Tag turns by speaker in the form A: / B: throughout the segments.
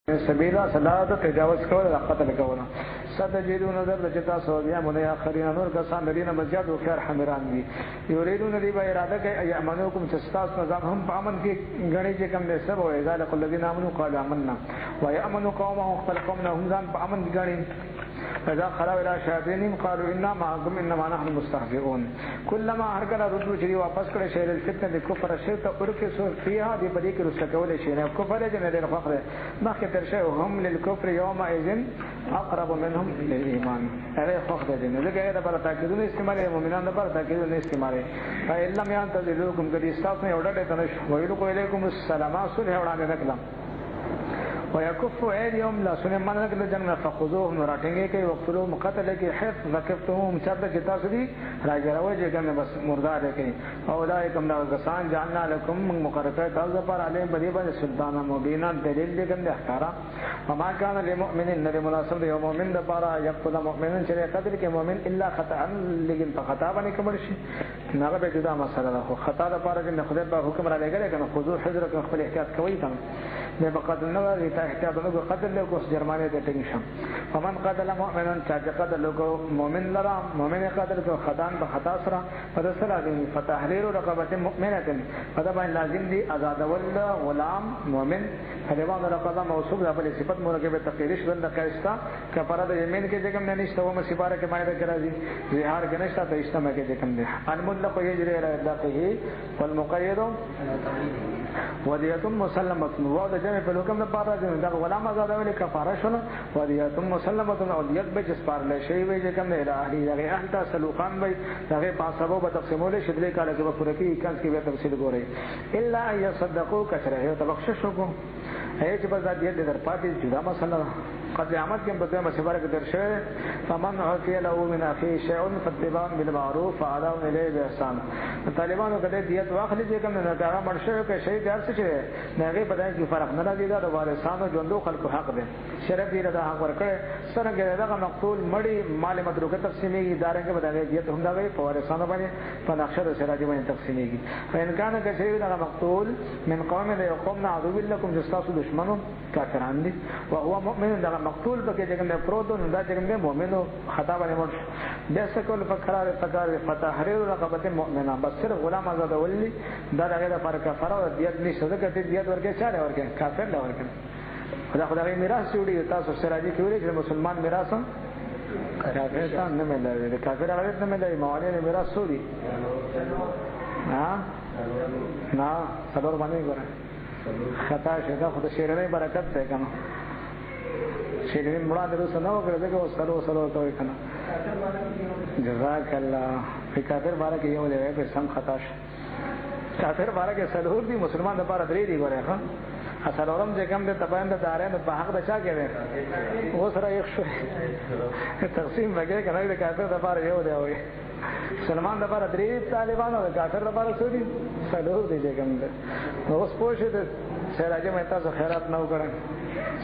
A: سبیلا صلاة تجاوز کول د قتل کول ستجدون نظر د چتا سعودیا مونږه اخرین نور کسان دینه مزیات او خیر حمران دي یریدون دی به اراده کوي ایمنوکم تستاس نظام هم پامن کې غنی چې کوم له سبب او ذالک الذين امنوا قالوا آمنا ويامنوا قومهم خپل قومنا هم ځان پامن غنی فذا خلوا الى شياطينهم قالوا انا معكم انما نحن مستهزئون كلما هرکله ردو چې واپس کړي شی له فتنه د کفر شرک او ورکه سو فيها دی په دې کې رسکول شي نه کفر جن له فخر مخکې تر شی هم للكفر يومئذ اقرب منهم للايمان هغه فخر دي نه لګي دا پر تاکیدونه استعمال مؤمنان پر تاکیدونه استعمال فإلا ما ينتظركم قد استاذنا يوډه تنش ويلو عليكم السلام صلح وړاندې نکلم ويكف ايديهم لا سنه من لك جنن فخذوهم راتنگه کې وقتلوا مقتل کې حفظ ذکفتهم چرته چې تاسو دي راځوي چې کنه بس مردار کې اولئکم لا غسان جعلنا لكم مقرطه تاسو پر عليهم بدی باندې سلطان مبینا دلیل دې کنه احکارا وما كان للمؤمن ان لمناسب يوم مؤمن د بارا يقتل مؤمن چې قتل کې مؤمن الا خطا لیکن په خطا باندې کوم شي نه به جدا مسله ده خو خطا د بارا چې خدای په حکم را لګره کنه خذو حذرکم خپل احتیاط کوي کنه نه بقتل نه احتیاط له قتل له کوس جرمانه ته ټینګ شم فمن قتل مؤمنا چې قتل له مؤمن لرا مؤمن قتل کو خدان په خطا سره فدسل دي فتحرير رقبه مؤمنه فدا باندې لازم دي آزاد ول غلام مؤمن فدوان رقبه موصوف د بل صفت مرکبه تقریش بند کایستا کفاره د یمین کې څنګه نه نشته و مصیباره کې مایده کرا دي زهار کې نشته ته اجتماع کې څنګه دي المطلق یجري الى اطلاقه والمقيد ودیه مسلمه و د جمع په حکم د پاره دا غلام آزاد ول کفاره شونه ودیه مسلمه او دیت به جسپار له شی وی چې کوم نه اهلی دغه اهل تسلوخان وي دغه پاسبو به تقسیمول شدلې کاله کې په پوره کې کانس کې به تفصیل ګوري الا ان يصدقوا کثره او بخشش وکړو هي چې بس دیت در پاتې جدا مسله قد عمد کې په دغه مسبره کې درشه فمن عفي له من اخي شيء فاتباع بالمعروف واداء اليه باحسان طالبانو کده دیت واخلي چې کوم نه دا مرشه کې شی دار څه چې نه په دای کې فرق نه راځي دا د وارثانو ژوندو خلکو حق دی شرع دی دا حق ورکړي څنګه دا مقتول مړی مال مدروکه تقسیمي ادارې کې بدایي دیت هم دا وي په وارثانو باندې په نقشه د سراجي باندې تقسیمي فإن كان كثير دا مقتول من قوم يقومنا عدو لكم جستاسو دشمنو کافران دي وهو مؤمن دا مقتول بکې څنګه پروتو دا څنګه مؤمنو خطا باندې مړ دسه کول فقرار فتحرير رقبه مؤمنه بس صرف غلام آزاد ولي دا دغه فرق کفاره او دیت نشته ځکه چې دیت ورکه چاره ورکه کافر لا ورکه خدای میراث جوړي تاسو سراجي کوي چې مسلمان میراث کافر ته نه ملي کافر هغه نه ملي موالي میراث سوري ها نه صبر باندې ګره خطا شدا خدای شیرنه برکت ده کنه شیرین مراد رسول نو کړه دغه سلو ته کنه جزاک الله کافر بارے کې یو دی په سم خطا کافر بارے کې سلور دي مسلمان د بارے درې دي ګوره ها اصلورم چې کوم د تباین د دارین په حق د چا کې ده او سره یو شو تقسیم وګړي کنه د کافر د بارے یو دی وي مسلمان د بارے درې طالبانو د کافر د بارے څو دي سلور دي چې کوم ده اوس پوښتنه ده سراجه مې تاسو خیرات نه وکړم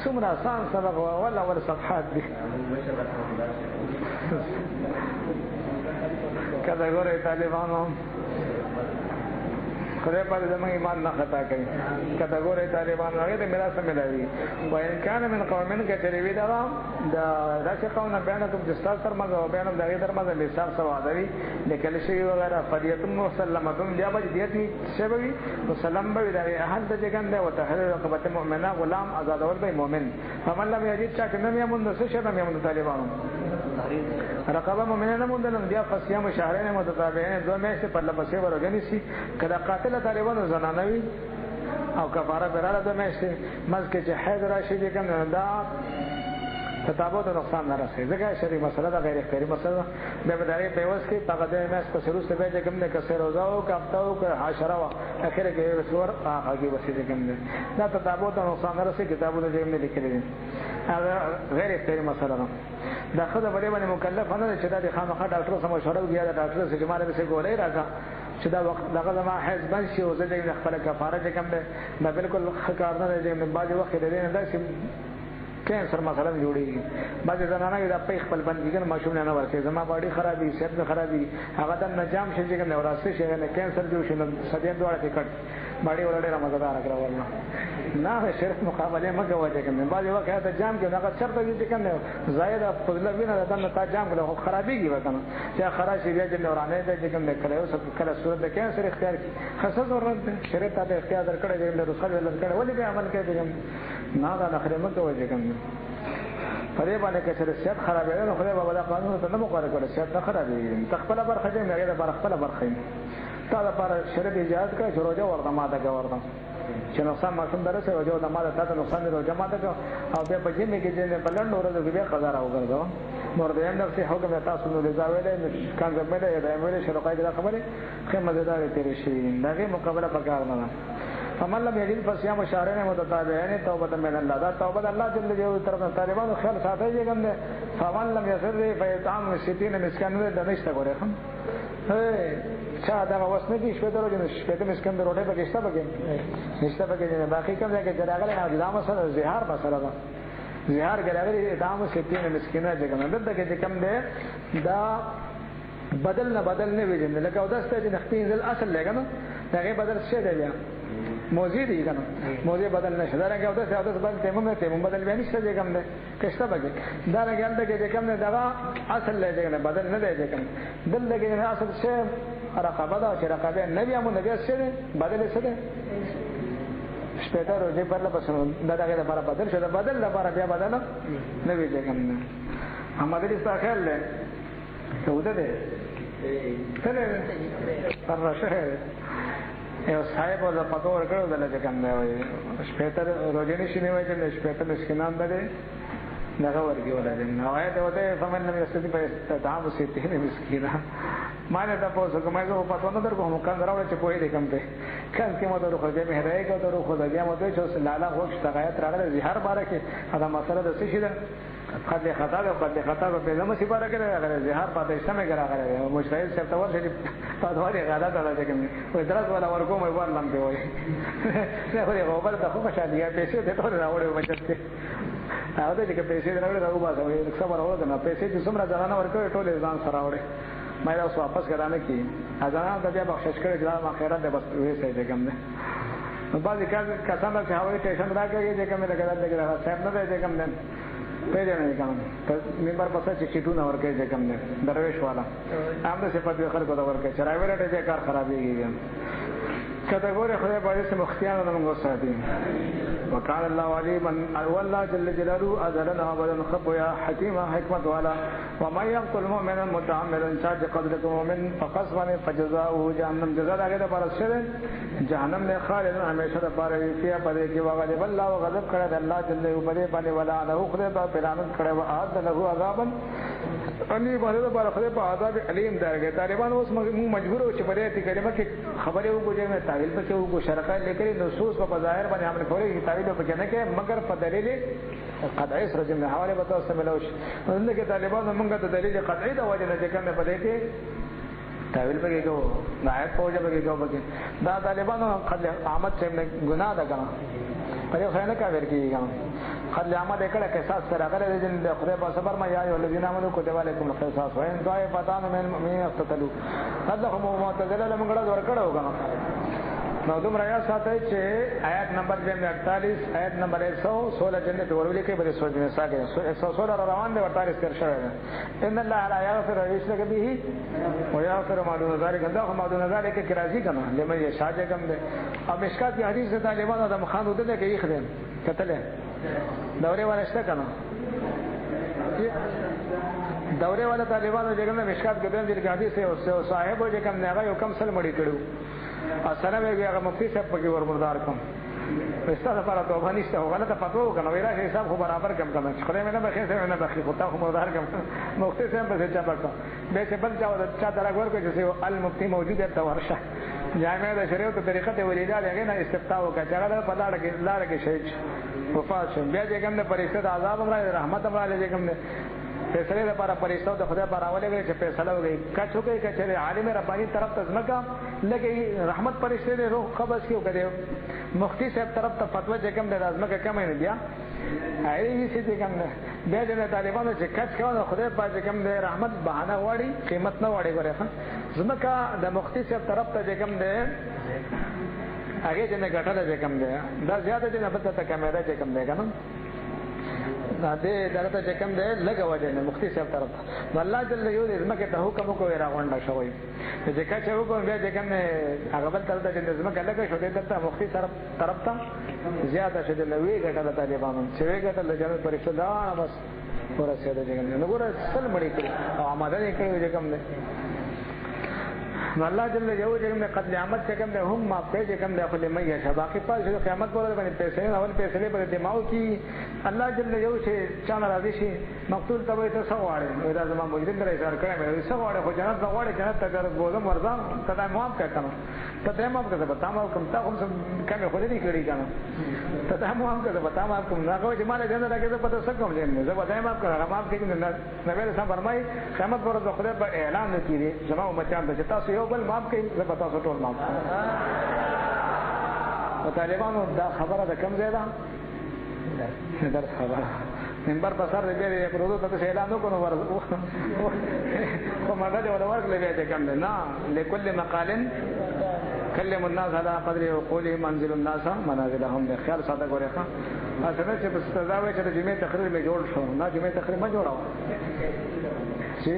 A: څومره آسان سبق ولا ور صفحات دي کله ګوره طالبانو خدای په دې زموږ ایمان نه خطا کوي کله ګوره طالبانو هغه د میراث ملوي وان کان من قومن کې تلوي دا راشه قوم نه بیان کوم جستا سر مګه او بیان دغه در مګه لسان سوا دی لیکل شي وغیرہ فدیت مسلمه بیا به دیت شبوي مسلم به دغه اهل د جګنده او تحریر رقبه مؤمنه غلام آزاد اور به مؤمن فمن لم يجد شاک نه یمون د څه شته یمون طالبانو رقبه مؤمنه نه مونږ نن بیا فصيام شهرين متتابعين دوه میاشتې په لپسې ورغنی سي کله قاتل طالبانو زنانوي او کفاره براله دوه میاشتې مزکه چې حید راشي دي کنه دا تتابو ته نقصان نه رسي ځکه شری مسله دا غیر اختیاري مسله به بداري په وس کې تقدمه مې کو شروع سے به کوم نه کسر روزه او کافتاو که حشره وا اخره کې رسور هغه وسیله کوم نه دا تتابو ته نقصان نه رسي کتابونه دې نه لیکل دي هغه غیر اختیاري مسله ده دا خدای په دې باندې مکلف نه چې دا د خامخا ډاکټر سره مشوره وکړي دا ډاکټر سره جماعت به ګولې راځه چې دا وخت دغه ما حزب شي او زه دې خپل کفاره چې کوم ده بالکل خکار نه دې من بعد وخت دې نه دا چې کینسر مثلا جوړیږي بعض زنانه دا په خپل بندګان ماشوم نه ورته زما باډي خرابي صحت خرابي هغه د نجام شي چې نه وراسته شي نه کینسر جوړ شي نو سدي دواړه کې کټ باندې ورډه مزدار کړو والله نه شرط مقابله مګه وجه کنه بعض وخت ته جام کې هغه شرط دې کنه زائد فضل وینه دنه تا جام کړو خرابېږي وکنه چې خراب شي بیا چې ورانه دې کنه کړو سب کله صورت کې سره اختیار کی خاصه ضرورت شریعت ته اختیار درکړې دې له رسول الله کړه ولې به عمل کوي نه دا نخره مګه وجه کنه پرې باندې کې چې صحت خرابېږي نو خدای بابا قانون ته نه مقرره کړی صحت نه خرابېږي تخپل برخه دې نه غیر خپل برخه تا دا پر شریعت اجازه کړ چې روزه ورته ماده ګورم چې نقصان ماشوم درسه روزه د ماده ته نقصان روزه ماده او بیا په جمع کې چې په لند ورځو کې بیا قضا راوګرځو نور دې هم نفسي حکم تاسو نو لزاویله کان زمله دا ویله شروع کړه خبره خمه زدار تیرې شي دغه مقابله پکار نه فمن لم يجد فصيام شهرين متتابعين توبه من الله دا توبه الله جل جلاله طرف طالبانو خیال ساتي کوم نه فمن لم يسر فيطعم 60 مسكين د نشته ګوره هم چا دا وسنه دي شپه درو جن شپه مسكين د روټه پکښتا پکې نشته پکې باقي کوم ځای کې جراغله نه د مسله زهار مسله ده زهار ګراغله ادامه 60 مسكينه ځګنه دغه کې کوم ده دا بدل نه ویل لکه او داسته چې نختین ځل اصل لګنه دغه بدل څه دی بیا موزی دی کنه موزی بدل نشه دا راګه او داسته بدل تیمم بدل به نشته دی کوم ده کښته بګي دا راګه انده کې کوم ده دا اصل لګنه بدل نه دی کوم دل لګنه اصل څه رقابه دا چې رقابه نبی امو نبی څه دی بدل څه دی شپته روزه پر لپاره دا دغه لپاره بدل شو دا بدل لپاره بیا بدل نه وی کوم نه محمد علی استاخر له څه ده څه پر راشه یو صاحب ولا پتو ورکړو دلته کوم نه وي شپته روزه نشي نه وای چې شپته مسکینان ده دغه ورګي ولر نو آیت وته فمن لم يستطيع فيطعم 60 مسكينا ما نه تاسو کومه کو پتو نه درکو هم کان راوړل چې کوی دې کم ته کله کې مو درو خو دې مه راي کو درو خو دې مو ته چې لاله وخت شکایت راغله زهر باره کې دا مسله د څه شي ده خطا په دمو سی باره کې راغله زهر پاتې سمې راغله مشرعي سره تور چې پاتواري غلط راځي کوم وې درس ولا ورکو مې ورلم دی وای نه خو یې خبر ته خو شادي پیسې ته ټول راوړې بچت کې او دې کې پیسې راوړې راو باسه وې څه ورو ده نه پیسې چې څومره ځانه ورکوي ټول ځان سره راوړې مې اوس واپس غرانه کی ازانه د بیا بخښش کړی چې ما خیرات ده بس وې څه دې کوم نه نو بعضی کسان چې هوایي سټیشن راکړي چې کومه لګا لګا صاحب نه دی کوم نه پیدا نه کوم ممبر پسه چې چټونه ورکړي چې کوم نه درویش والا هم د صفات خلکو دا ورکړي چې راوړې ته کار خرابېږي کته ګوره خدای په دې مختیار نه موږ ساتي وکال الله عليما والله جل جلاله ازلنا ابدا خب يا حكيم حکمت والا وما يقتل مؤمنا متعمدا شاج قدرت مؤمن فقصبن فجزاؤه جهنم جزاء هغه پر شر جهنم نه خالد همیشه پر فيها پدې کې وغضب الله وغضب کړه الله جل جلاله باندې ولا له خدای په پلانت کړه او اعد له عذابا اني باندې پر خدای په عذاب علیم درګه طالبان اوس مجبور او چې په دې کلمه کې خبره وګورئ مې تعویل پکې وګو شرکای لیکلي نصوص په ظاهر باندې عمل کوي تعویل پکې نه کې مگر په دلیل قطعی سره جمله حواله به تاسو ملوش نو کې طالبان موږ ته دلیل قطعی دا وجه نه ځکه په دې کې تعویل پکې کو نایت پوجا پکې کو پکې دا طالبانو قد احمد چې ګناه ده کنه پرې خیانت کاوه کیږي قد عمل کړه قصاص سره غره دې خدای په صبر ما یا الذين امنوا كتب عليكم القصاص وان طائفتان من المؤمنين اقتتلوا فلهم معتزله لمغړه ورکړه وکړه نو دومره یا ساته چې آیت نمبر 48 آیت نمبر 116 جنت ورولې کې بل سوچ نه ساګه 116 روان دي 48 تر شوی ان الله لا يغفر ويشرك به ويغفر ما دون ذلك دا ما دون ذلك کې راضي کنه لمن یشاجه کوم ده او مشکات دی حدیث ته طالبانو د مخانو ده کې یې خدای کتل دوره ورشته کنه دوره والا طالبانو چې کوم مشکات کې د حدیث او صاحب چې کوم نه غو کم سل مړی کړو اصله به هغه مفتی صاحب پکې ورمردار کوم پسته لپاره توبه نشته او غلطه فتوا وکړه ویرا حساب خو برابر کم کم خدای مې نه بخښه څه نه بخښه خو تا خو مردار کم مفتی صاحب په ځای پکړه به څه بل چا درک ورکړي چې المفتی موجود ته ورشه جامع د شریعت طریقه ته ولیدا هغه نه استفتاء وکړه چې هغه په لار کې شهید وفات شو بیا چې کوم د پرېشته عذاب امر رحمت امر علی کوم فیصله لپاره پرېستو د خدای پر راولې چې فیصله وکړي کچو کې کچره عالم ربانی طرف ته ځمکا لګي رحمت پرېشته له روح قبض کیو کړي مفتی صاحب طرف ته فتوا چې کوم د ځمکا کم نه بیا ایي چې کوم نه بیا د طالبانو چې کچ کړه خدای پاک کوم د رحمت بهانه وړي قیمت نه وړي ګره ځمکا د مفتی صاحب طرف ته چې کوم د هغه چې نه ګټل چې کم دی دا زیاته چې نه پته کیمرا چې کم دی کنه دا دې درته چې کم دی لګه وجه نه مختی صاحب طرف نو الله جل یو دې زمکه ته حکم کوي راغونډه شوی چې کا چې حکم بیا چې کم نه هغه بل طرف ته زمکه لګه شو دې ته مختی طرف ته زیاته شه د لوی ګټل طالبانو چې وی ګټل جنت پرېښه دا بس ورسېده چې کم نه ګوره سل مړی کړی او آماده نه کړی چې کم نه الله جل یو چې کوم قتل عامت چې کوم هم ما په چې کوم د خپل مې شباقي په چې قیامت پر باندې پیسې اول پیسې پر دماغ کی الله جل یو چې چانه راځي شي مقتول ته وایي ته سواړې دا زما مجرم درې اشاره کړم مې سواړې خو جنت غواړي جنت ته ګر بوزم ورځم ته معاف کړم ته معاف کړه په تمام کوم تا کوم کمه خو دې کړی کنه ته معاف کړه په تمام کوم نه کوي چې مال جنت راکې ته پته څه کوم دې زه به معاف کړم معاف کړي نه نبی رسول فرمایي قیامت پر ورځ خدای په اعلان وکړي زما امتیان ته تاسو یو بل معاف کړئ زه به تاسو ټول معاف کړم او طالبانو دا خبره د کم ځای ده درس خبره منبر په سر دې پرودو ته اعلان وکړو خو ماده ولا ورکړل بیا ته کم نه لكل مقال کلم الناس على قدر عقوله منزل الناس منازلهم به خیال ساده ګورې ښه اصله چې په سزا وای چې د جمعې تقریر می جوړ شو نه جمعې تقریر ما جوړاو چې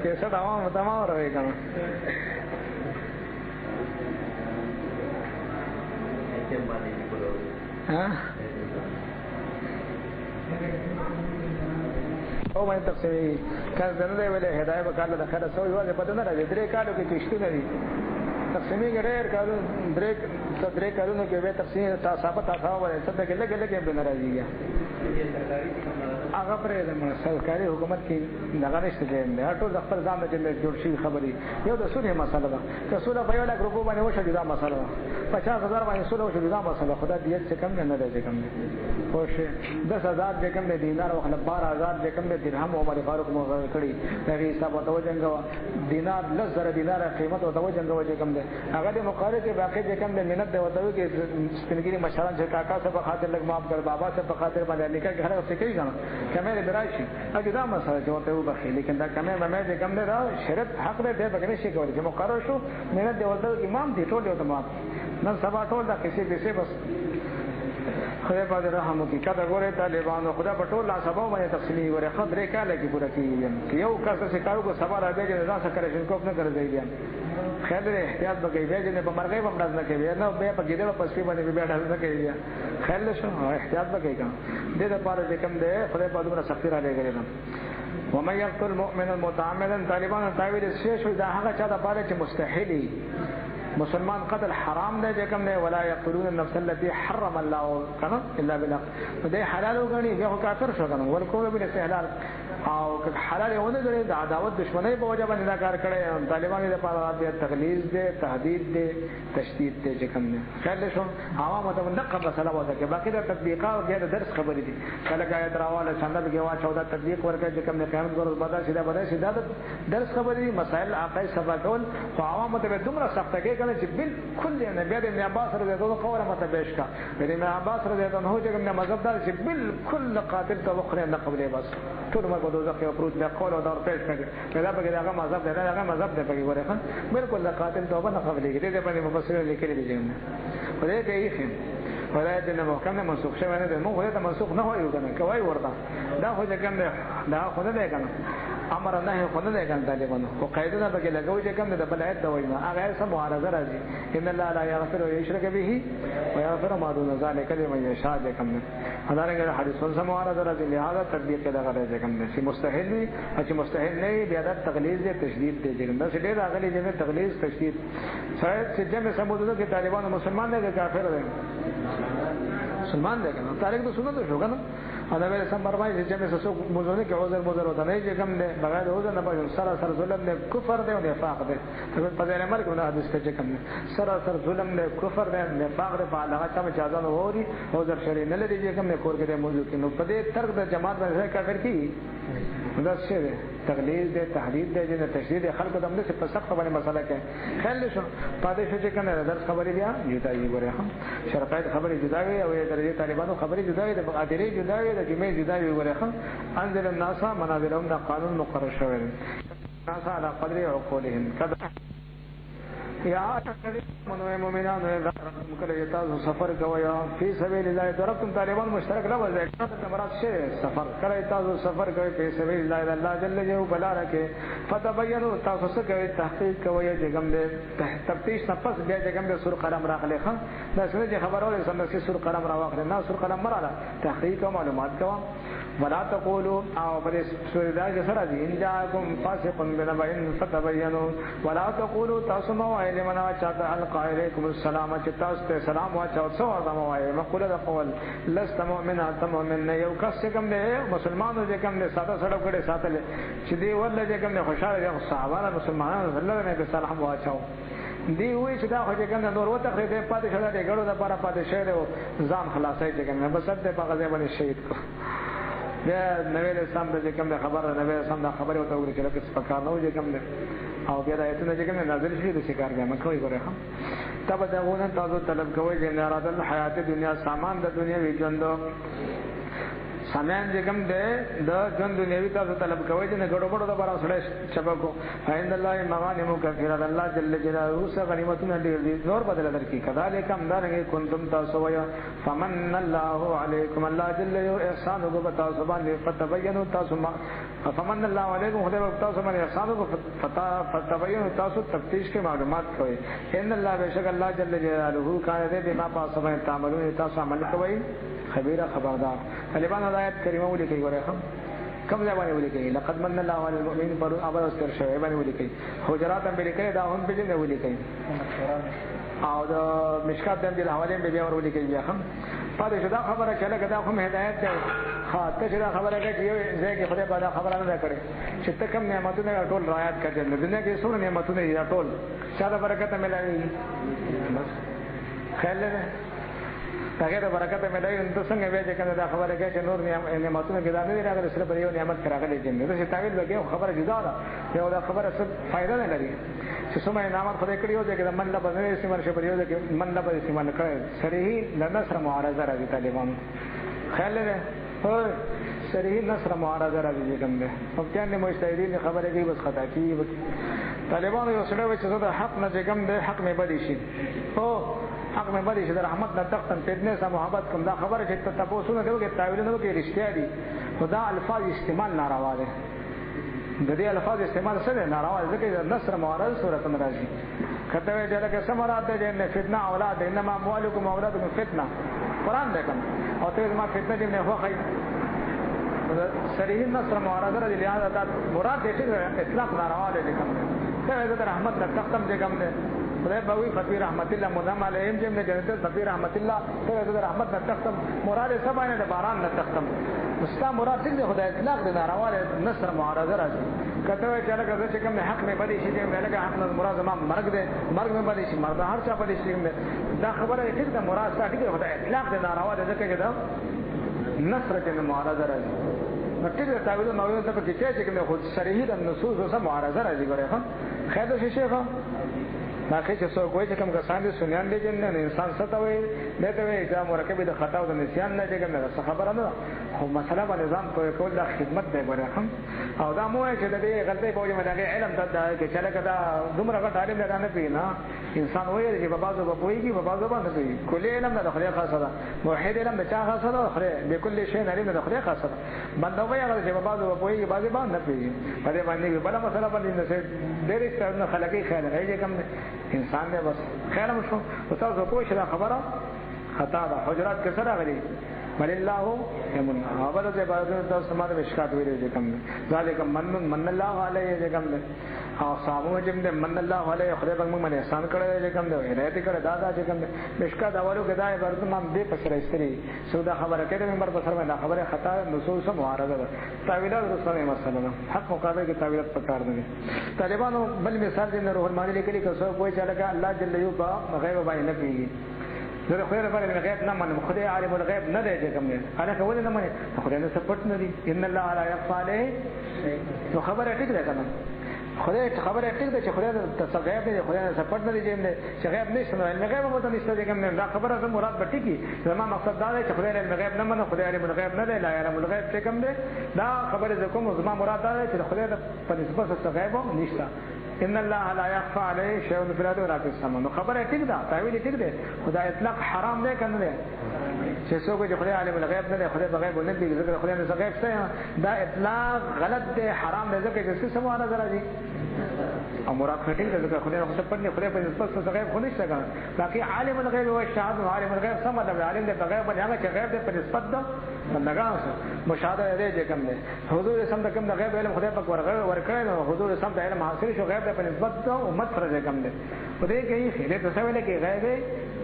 A: کیسه تمام راوي کنه ها او باندې تفسیر کله دنه ویله هدايه وکاله د خیر سوې واځي پته نه راځي درې کالو کې کشته نه دي تقسیمي ګډیر کالو درې کالونو کې به تفسیر تاسو ولې څه کې لګه به ناراضي هغه پرې د سرکاري حکومت کې دغه نشته دی ټول د خپل ځان ته جوړ شي خبري یو د سولې مسله ده که سوله په یو لا ګروپ باندې وشي دا مسله 50000 باندې سوله وشي دا مسله خدا دې څه کم نه ده کم نه خوشي 10000 دې کم نه دینار او 12000 دې کم نه درهم عمر فاروق مو کړی دغه حساب او توجنګ دینار لزر دینار قیمت او توجنګ وجه کم ده هغه د مقاله کې باقي دې کم نه منت دی وته کې سپینګری مشران چې کاکا څخه خاطر لګ معاف کړ بابا څخه خاطر باندې نکاح غره څه کوي کنه کمه براشي اګه دا مسله چې ورته وبخي لیکن دا کمه مې دې کم نه دا شرط حق دې به بګنه شي کوي چې مقرر شو منت دی وته امام دې ټول یو تمام نن سبا ټول دا کیسې بس خدای په رحم وکړي کله ګوره طالبانو خدا په ټول لا سبا باندې تفصیلی ور خبرې کاله کې پوره کیږي یو کس څه کارو کو سبا راځي چې ځان سره کرشن کوپ نه کوي بیا خیر دې احتیاط وکړئ بیا چې په مرګي باندې نه کوي نه به په ګیدل په سپي باندې بیا ډال نه کوي خیر له شو احتیاط وکړئ دې د پاره چې کوم دې خدای په دغه سختي را لګري ومن يقتل مؤمنا متعمدا طالبان تعویل شیشو دا هغه چا د پاره چې مستحیلی مسلمان قتل حرام دی چې کوم دی ولا يقتلون النفس التي حرم الله کنه الا بالحق دې حلال وګڼي هغه کافر شو کنه ورکوه به استحلال او حلال ونه غړي د عداوت دشمنی په وجه باندې دا کار کړي طالبانو لپاره د تغلیظ دی تهدید دی تشدید دی چې کوم دی خیر شو عوامو ته نقب مسله وځه کې باقي د تطبیقات او د درس خبرې دي کله کله دراواله سند کې وا 14 تطبیق ورکړي چې کوم قیامت ګورز بدا سیده درس خبرې مسائل عقاید سبا کول خو عوامو ته دومره سخت کې چې بالکل نه بیا د ابن عباس رضی الله عنه قوله متبیش کا ابن عباس رضی الله عنه چې کوم مذهب دار چې بالکل قاتل ته وخره نه قبلې بس ټول مرګ دوزخ یو پروت نه قول او دار پیش کړي دا به هغه مذهب دی هغه مذهب دی په ورخه بالکل قاتل ته نه قبلې دې باندې مفسر لیکلي دي نه ولې کې یې ولایت نه محکم منسوخ شوی نه دی مو ولایت منسوخ نه وایو کنه کوي ورته دا خو ځکه دا خو نه دی کنه امر نه خو نه دی کنه طالبانو خو قاعده به لګوي چې کوم د بلایت د وینا هغه سم معارضه راځي ان الله لا یغفر یشرک به ويغفر ما دون ذلك لمن یشاء کوم هغه حدیث سم معارضه راځي لہذا تطبیق کې دا راځي کوم چې مستحیل وي چې مستحیل نه بیا د تغلیظ دی تشدید دی دا څه ډیر اغلی دی تغلیظ تشدید شاید چې جمع سمودو کې طالبانو مسلمان نه کافر دي مسلمان دی کنه تاریخ د سنت شو کنه انا به سم برمای چې جمع سسو مزونه کې عذر وته نه چې کوم دی بغیر عذر نه پوهه سره ظلم نه کفر دی او نفاق دی په ځای مرګ نه حدیث ته کوم سره ظلم نه کفر دی نفاق دی په هغه ته اجازه نه ووري عذر شری نه لري چې کوم نه کور کې موضوع کې نو په دې ترک د جماعت باندې کافر کی دا څه دی تغلیظ دی تحدید دی چې تشدید خلق د امنه په سخت باندې مسله کې خیر شو پاتې شو چې کنه درس خبرې بیا جدایي ګوره شرقایت خبرې جدایي او درجه طالبانو خبرې جدایي د قادری جدایي د جمعې جدایي ګوره انزل الناس منازلهم دا قانون مقرر شوی الناس على قدر عقولهم کدا یا مؤمنان کله تاسو سفر کوئ فی سبیل الله ضربتم طالبان مشترک لفظ دی کله مراد شه سفر کله تاسو سفر کوئ فی سبیل الله الله جل جلاله بلا رکه فتبینوا تاسو څه کوئ تحقیق کوئ چې کوم دې تفتیش نه پس بیا چې کوم دې سور قلم راغلی خان دا څنګه خبرونه سم چې سور قلم راغلی نه سور قلم مراله تحقیق او معلومات کوم ولا تقولوا او پر سوردا کې سره دي ان جاءكم فاسق بنبأ فتبينوا ولا تقولوا تاسموا لمن چاته القى اليكم السلام چې تاسو ته سلام واچو څو ادم وایي مقوله د قول لست مؤمنا تمؤمن یو کس کوم دې مسلمانو چې کوم دې ساده سره کړي ساتل چې دی ولله چې کوم دې خوشاله دي صحابه مسلمانانو الله نه سلام واچو دی وی چې دا خو چې کنه نور وته خې دې پاتې شوه دې ګړو د لپاره پاتې شه ځان خلاصای چې کنه بس دې په غزه باندې شهید کو دا نبی اسلام د کوم خبره نبی اسلام د خبره وته وګورئ چې لکه سپکار نه وځي کوم او بیا د ایتونه چې کوم نازل شي د شکار ګم کوي ګوره هم تب دا غوونه تاسو طلب کوئ چې اراده د حیات دنیا سامان د دنیا وی ژوند سامان چې کوم ده د ژوند دنیوي تاسو طلب کوئ چې نه ګړو ګړو د بارا سره چبکو عند الله مغانم کثیره الله جل جلاله سره غنیمتونه ډیر دي نور بدل درکې کذالک هم دغه کنتم تاسو ویا فمن الله علیکم الله جل احسان وکړه تاسو باندې فتبینوا تاسو ما فمن الله علیکم خدای تاسو باندې احسان وکړه فتبینوا تاسو تفتیش کې معلومات کوئ ان الله بشک الله جل جلاله کان دې بما تاسو باندې تعملون تاسو عمل کوئ خبير خبردار طالبان آیات کریمه ولیکي ګوره هم کوم ځای باندې ولیکي لقد من الله على المؤمنين پر ابر استر شوی باندې ولیکي حجرات هم ولیکي دا هم به نه ولیکي او د مشکات د حواله به بیا ور ولیکي بیا هم پاره شدا خبره کله کدا هم هدایت ده خاطر شدا خبره کې یو ځای کې خدای باندې خبره نه کړي چې تکم نعمتونه ټول رعایت کړي د دنیا کې څو نعمتونه یې ټول شاده برکت ملایي بس خیر له هغه د برکت ملایي نو څنګه وایي چې کنه دا خبره کې چې نور نعمتونه کې دا نه راغلي صرف یو نعمت راغلي چې نو څه تعویل وکړي خبره جدا ده یو دا خبره څه فائدہ نه لري چې څومره نعمت خدای کړی و چې من لا بدنه استعمال شي پر یو چې من لا به استعمال کړي صریح نصر معارضه راځي طالبان خیال لري هو صریح نصر معارضه راځي کوم ده او ځان مجتهدین خبره کوي بس خطا کوي طالبان یو سره چې زه حق نه کوم ده حق مې بدی شي او حق مې باندې چې د رحمت نه تختن پیدنه سره محبت کوم دا خبره چې تاسو نه کوي تعویل نه کوي رښتیا دي خدا الفاظ استعمال ناروا دي د دې الفاظ استعمال سره ناروا دي ځکه نصر معارض صورت راځي کته وی چې لکه سمرات دې نه فتنه اولاد انما اموالکم اولادکم فتنه قران دې کوم او ته ما فتنه دې نه خوخی صریح نصر معارضه دې لہذا دا مراد دې چې اطلاق ناروا دي کوم ته د رحمت نه تختم دې کوم دې خدای باوی فقیر رحمت الله مدام علیهم جن جنت فقیر رحمت الله ته د رحمت نه تختم مراد سبانه د باران نه تختم مستا مراد دې خدای اطلاق دې ناروا نصر معارضه راځي کته چې لکه چې کوم حق نه بدی شي دې لکه حق نه مراد ما مرګ دې مرګ نه بدی شي مراد هر چا بدی شي دا خبره ټیک ده مراد ټیک ده خدای اطلاق دې ناروا دې ځکه دا نصر دې معارضه راځي نتیجه تعویل نوې ته په کې چې کوم خود صریح د نصوص سره معارضه راځي ګره خیر ده شیخ باقي چې څوک وایي چې کوم کسان دي سنیان دي جن نه انسان ستوي دته وي چې مرکب د خطا او د نسیان نه دي کوم خبره نه خو مسله باندې ځان په کول د خدمت دی ګره او دا مو چې د دې غلطي په وجه باندې علم ته چې چله کدا دومره غټ عالم نه پینا انسان وایي چې په بازو په پويږي په بازو باندې کوي کله علم نه خدای خاصه ده موحد علم نه چا خاصه ده خدای به کل شی نه علم نه خدای خاصه ده بندوي هغه چې په بازو په پويږي بازو باندې پیږي په دې باندې بل مسله باندې نه ډېر څه خلقي خیال راځي کوم انسان دې بس خیال مشو او تاسو کوی شي خبره خطا ده حجرات کې سره غلي بل الله يمن اوبله دې بارے تاسو سماره مشکات ویلې دې کوم ذالک من الله علیه دې کوم او صاحب جن دې من الله علیه خدای په موږ باندې احسان کړی دې کوم دې هدایت کړی دا دې کوم مشکات اولو کې دا عبارت ما دې پسره استری سودا خبره کړې مې بر بسر باندې خبره خطا نصوص معارضه ده تعویلات رسول مسله حق مقابله کې تعویلات پکار دي طالبانو بل مثال دې روح المانی لیکلي که څو کوئی چې لکه الله جل یو په غیب باندې نه پیږي زه خو یې باندې غیب نه منم خدای عالم الغیب نه دی کوم نه انا کول نه منم خدای نه سپورټ نه دي ان الله لا يخفى عليه نو خبره ټیک ده کنه خدای خبره ټیک ده چې خدای ته غیب دی خدای نه سپټ نه دی چې غیب نشته نو علم غیب مو ته نشته دی کوم دا خبره زموږ مراد به ټیکی زما مقصد دا دی چې خدای علم غیب نه منو خدای علم غیب نه دی لا علم الغیب څه کوم دی دا خبره زکوم زما مراد دا دی چې خدای په نسبت سره غیب نشته ان الله لا يخفى عليه شيء في الارض ولا في السماء نو خبره ټیک ده تعویل ټیک ده خدای اطلاق حرام دی کنه دی چې څوک چې خدای عالم الغیب نه دی خدای بغیب نه دی ځکه خدای نه غیب څه دا اطلاق غلط دی حرام دی ځکه چې څه سمونه راځي او مراد خټین ځکه خدای نه خپل نه خدای په نسبت څه غیب خو نشته کنه باقي عالم الغیب او شهادت عالم الغیب سم مطلب عالم دی بغیب نه هغه چې غیب دی په نسبت ده بندگان مشاهده دی کوم دی حضور سم د کوم د غیب علم خدای پاک ورکړي نو حضور سم د علم حاصل شو غیب په نسبت ته امت فرض کوم دی خدای کوي خیره ته ویل کې غیب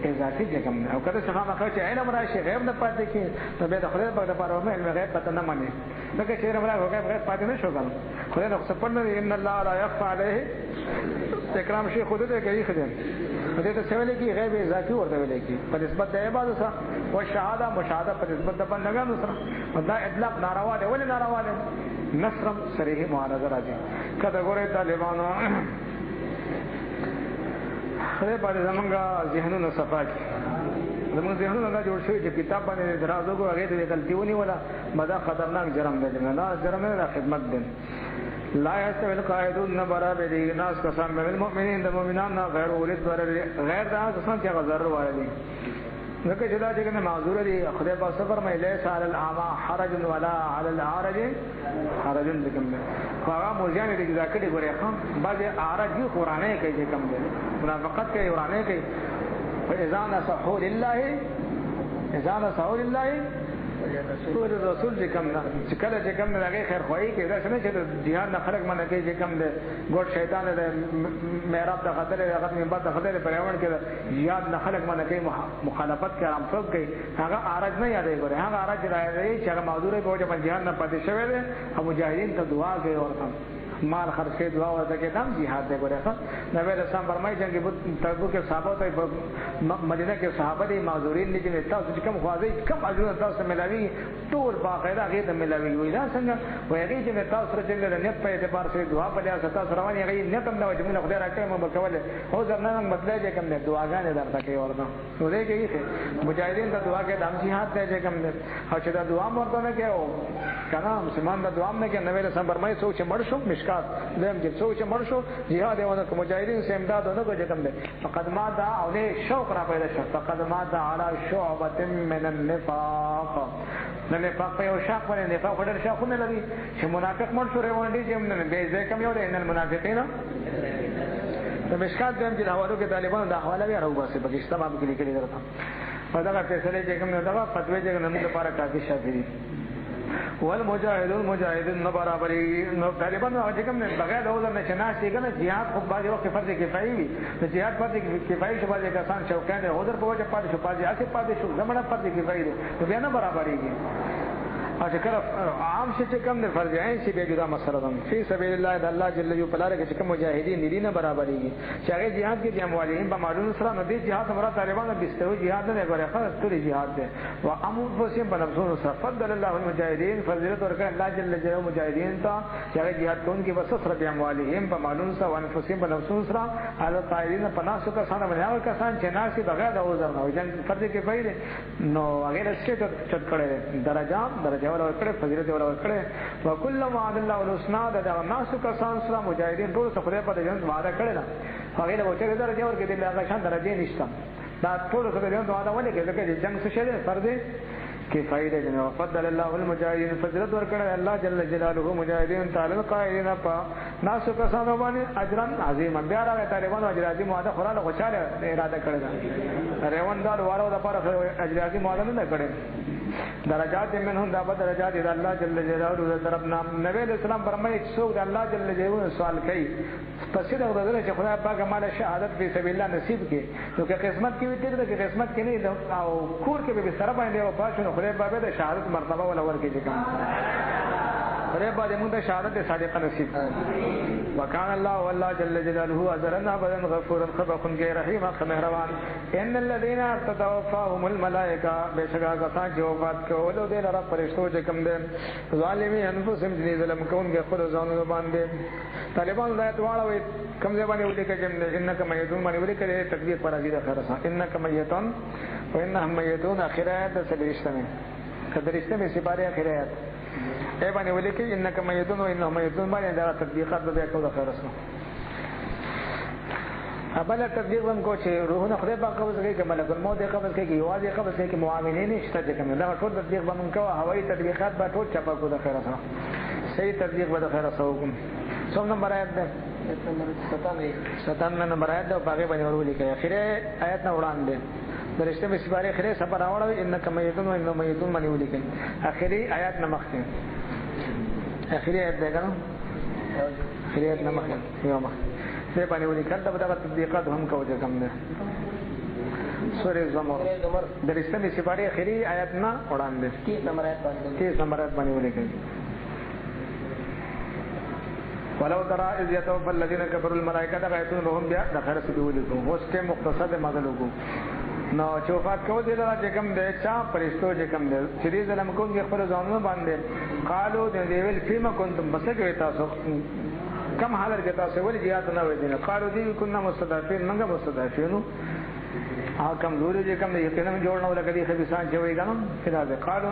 A: اضافي کوم او کله څنګه مخه چې علم راشي غیب نه پاتې کی ته به د خدای په لپاره علم غیب پته نه مانی دغه چې علم راغی غیب پاتې نه شو کنه خدای نو سپن ان الله لا يخفى عليه اکرام شي خدای ته کوي خدای ته ویل کې غیب اضافي ورته ویل کې په نسبت د عبادت سره او شهاده مشاهده په نسبت د بندګانو سره دا اطلاق ناروا دی ولې ناروا دی نصرم صریح معارضه راځي کله ګوره طالبانو خدای په زمونږه ذهنونو صفا کړي زمونږ ذهنونه دا جوړ شوی چې کتاب باندې درازو کو هغه ته غلطیونی ولا مدا خطرناک جرم دی نه جرم نه خدمت دی لا يستوي القاعدون برابر الناس قسم بالمؤمنين المؤمنان غير اولد غیر دا قسم چې غزر وایي ځکه چې دا چې معذور دي خدای په صبر مې ليس على الاعمى حرج ولا على العارج حرج لكم هغه مولجان دي ذکر دي ګورې خام بعض عارج قرآنه کوي کوم دي منافقت کوي قرآنه کوي فاذا نصحوا لله اذا نصحوا لله ټول رسول چې کوم نه چې کله چې کوم نه هغه خیر خوایي کې دا څنګه چې جهاد نه خلق منه کوي چې کوم دې ګور شیطان دې معراج د خطر هغه منبر د خطر پرېون کې جهاد نه خلق منه کوي مخالفت کوي ارام څوک کوي هغه ارج نه یادې ګوره هغه ارج راځي چې هغه معذور په وجه باندې جهاد نه پاتې شوی دی او مجاهدین ته دعا کوي ورته مال خرج کې دعا ورته کې دم jihad دی ګوره نبی رسول فرمایي چې تبوک کې صحابه ته مدینه کې صحابه دي معذورین دي چې تاسو چې کوم خوازي کوم اجر تاسو ملوي ټول باقاعده هغه ته ملوي وي دا څنګه وایي چې تاسو سره چې نیت په اعتبار سره دعا په لاسه تاسو رواني هغه نیت هم نه وي چې موږ خدای راکړي مو بکول او ځنه نن بدلای چې کوم دعاګانې درته کوي ورته نو دې کې مجاهدین ته دعا کې دم jihad دی چې کوم او چې دا دعا مرته نه کوي کنه مسلمان دا دعا نه کوي نبی رسول فرمایي سوچ مړ شو دیم چې سوچ مړ شو jihad ونه کوم مجاهدین سه امداد نه کوي کوم دي فقد ما دا او له شوق را پیدا شو فقد ما دا على شعبه من النفاق نفاق په یو شاق باندې نفاق ډېر شاقونه لري چې منافق مړ شو روان دي چې نه به ځکه کوم یو ان المنافقین د مشکات دیم چې حوالو کې طالبانو د حواله بیا راوباسي پاکستان باندې کې لیکلي درته په دا فیصله چې کوم نه دا فتوی چې نن لپاره کافي شافعي والمجاهدون مجاهدین نو برابرۍ نو طالبانو چې کوم نه بغیر د عذر نه شناس دي کنه jihad خو باندې وخت فرض کفایي وي د jihad فرض کفایي شو باندې کسان شوکان عذر په وجه پاتې شو پاتې اته پاتې شو زمونه فرض کفایي دي بیا نه برابرېږي او چې کله عام شي چې کوم نه فرض عین شي به جدا مسله ده فی سبیل الله د الله جل جلاله په لار کې چې کوم مجاهدین دي نه برابرېږي چې هغه jihad کې د اموالین په مالونو سره نه دي jihad مراد طالبانو بيستوي jihad نه غواړي خاص ټول jihad ده او امر فسیم په نفسونو سره فضل الله المجاهدین فضیلت ورکړي الله جل جلاله مجاهدین ته چې هغه jihad کوونکي بس سره د اموالین په مالونو سره او انفسیم په نفسونو سره علي قائلین په ناسو کسانه باندې هغه کسان چې ناسي بغیر د عذر نه وي فرض کفایي نو هغه رسټ چت کړي درجه ولا ورکړه فضیلت ولا ورکړه وکله وعد الله الحسنا د ناس کسان سره مجاهدین ټول خدای په جنت وعده کړل هغه له وچه درجه ورکړي د هغه شان درجه نشته دا ټول خدای جنت وعده ولې کې ځکه جنگ څه شه فرض کفایه ده نو فضل الله المجاهدین فضیلت ورکړه الله جل جلاله مجاهدین تعالی قائلین په ناس کسان باندې اجر عظیم بیا راغی طالبانو اجر عظیم وعده خوراله خوشاله اراده کړل ریوندار وارو د پر اجر عظیم وعده نه کړل درجات منهم دا درجات د الله جل جلاله طرفنا نبی اسلام فرمایي چې څوک د الله جل جلاله سوال کوي پس دا ورته چې خدای پاک مال شهادت په سبیل الله نصیب کړي نو که قسمت کې وي تر دې قسمت کې نه او کور کې به سره باندې او پاشو خدای پاک د شهادت مرتبه ولا ورکړي کوم خدای باندې موږ ته شهادت صادقه نصیب وکانه الله والله جل جلاله ازرنا بدن غفور خبخن کې رحیم مهربان ان الذين تتوفاهم الملائکه بشکا کسان چې وفات کولو دې لپاره فرشتو چې کوم دي ظالمي انفسهم دې ظلم کوونکي خپل ځانونو باندې طالبان زایت واړوي کوم ځای باندې ولي کې انک میتون باندې ولي کې تکبیر پر اجازه خرسا انک میتون وانهم میتون اخرات سلشتمه کدرشتمه سپاره اخرات ای باندې ولي کې انک میتون وانهم میتون باندې دا تطبیقات به کوو خرسا ابل تطبیق هم کو چې روحونه خدای پاک قبض کوي چې ملک الموت قبض کوي یوازې قبض کوي چې معاونین نشته چې کوم دا ټول تطبیق به مونږ کوو هوایي تطبیقات به ټول چپا کو د خیره سره صحیح تطبیق به د خیره سره وکم څوم نمبر آیت ده 97 نمبر آیت ده باغې باندې ورولې کوي اخیره آیت نه وړاندې درشته به سپاره اخیره سفر راوړل انک میتون و انهم میتون باندې ولې کوي اخیری آیت نه مخکې اخیری آیت ده کنه اخیری آیت نه مخکې یو مخکې دې باندې ولي کړه دا تطبیقات هم کوجه کم ده سورې زمر درسته می سپاره اخیری آیت نه وړاندې 30 نمبر آیت باندې ولي کړه ولو ترى اذ يتوفى الذين كفروا الملائکه غایتون لهم بیا د خیر څه ویل کو اوس کې مختصر مزل وکړو نو چوفات کو دې لاره چې کوم دې چا پرستو چې کوم دې چې دې ظلم کوونکي خپل ځانونه باندې قالو دې ویل فيما كنتم بسکه تاسو کم حالت کې تاسو ولې jihad نه وې دي قالو دې كنا مستضعفين منګه مستضعفين ها کم زوري چې کم یقینا جوړ نه ولګي دي خبيسان چې وې غنم کدا ده قالو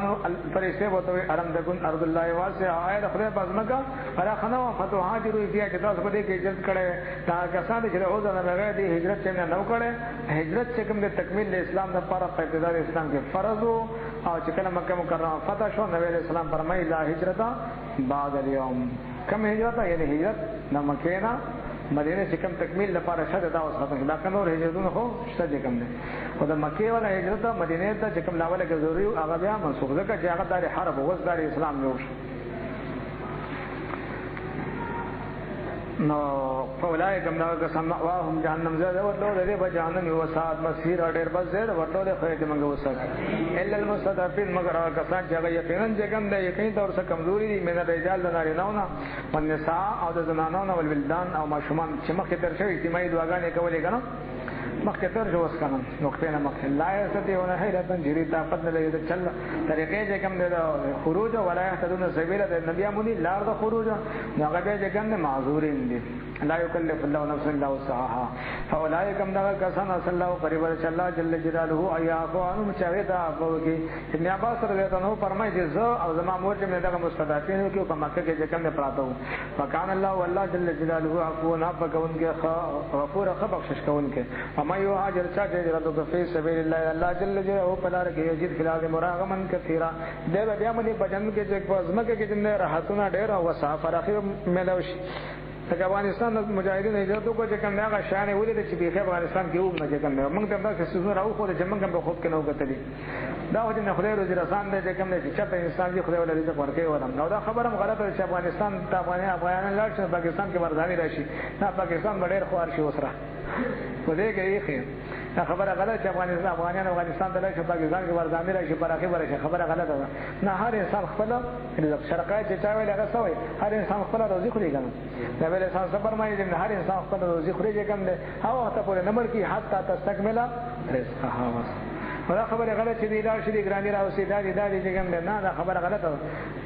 A: فرشته وته ارم دکن ارض الله واسع آیت خدای پازمکا را خنو فتو هاجرو فيها چې تاسو په دې کې هجرت کړي دا کسان چې او ځنه راغلي دي هجرت چې نه کړي هجرت چې کوم د تکمیل اسلام لپاره په ابتداء اسلام کې فرض او چې کله مکه مکرمه فتح شو نبی اسلام فرمایي لا هجرت بعد اليوم کم هجرت یعنی هجرت د مکه نه مدینه چې کوم تکمیل لپاره شته دا اوس ختم دا کوم هجرتونه خو شته کوم دي او د مکه ولا هجرت مدینه ته چې کوم لاوله کې ضروري هغه بیا منسوخ ځکه چې هغه د حرب او د اسلام جوړ شو نو فولای کوم دا قسم واهم جهنم زده ورته دې په جهنم یو سات مسیر اډر بس زده ورته له خیر منګه وسک الا المستضعفين مگر کسان چې هغه یقینا چې کوم د یقین تور څخه کمزوري دي من الرجال نارینهونه والنساء او د زنانونو او ولدان او ماشومان چې مخکې تر شوی اجتماعي دعاګانې کولې کنه مخکې تر شو وس کنه نقطه نه مخکې لا یستطيعون حیرتا جری طاقت نه لري د چل طریقې چې کوم د خروج ولا يهتدون سبیل د نبی امونی لار د خروج هغه چې کوم معذورین دي لا يكلف الله نفسا الا وسعها فاولئک هم دغه کسان صلی الله قریب الله جل جلاله ایاکو انو مچاویتا کوي ابن عباس رضی الله عنه فرمایي چې زه او زما مور چې دغه مستضعفین کې په مکه کې کوم نه پراته وو وکانه الله والله جل جلاله عفو نبکون کې غفور بخشش کون کې وما يهاجر چاته هجرت فی سبیل الله الله جل جلاله په لار کې یجد فلاذ مراغمن کثیرا دا بیا مې بجن کې چې په ځمکه کې جن راحتونه ډېر او وسافر اخر ملوش د افغانستان مجاهدین هجرت کو چې کوم هغه شان ولې چې په افغانستان کې وګ نه چې کوم موږ ته تاسو سوزو راو خو چې موږ په خود کې نو کتلی دا وجه نه خدای روزي رسان دې چې کوم چې چاته انسان دی خدای ولې رزق ورکوي ولم نو دا خبره غلطه چې افغانستان ته افغانان لاړ شي پاکستان کې ورځاني راشي نه پاکستان ډېر خوار شي وسره په دې کې یې خیر دا خبره غلطه چې افغانستان ته لاړ شي پاکستان کې ورځاني راشي پر اخر ورشي خبره غلطه ده نه هر انسان خپل رزق شرقای چې چا ویل هغه سوې هر انسان خپل روزي خوري کنه دا ویل انسان صبر مې دې هر انسان خپل روزي خوري چې کوم ده هغه ته پورې نمبر کې حتی تستكمل رزقها دا خبره غلطه چې دا شری ګرانی راوسی دا چې کوم ده نه دا خبره غلطه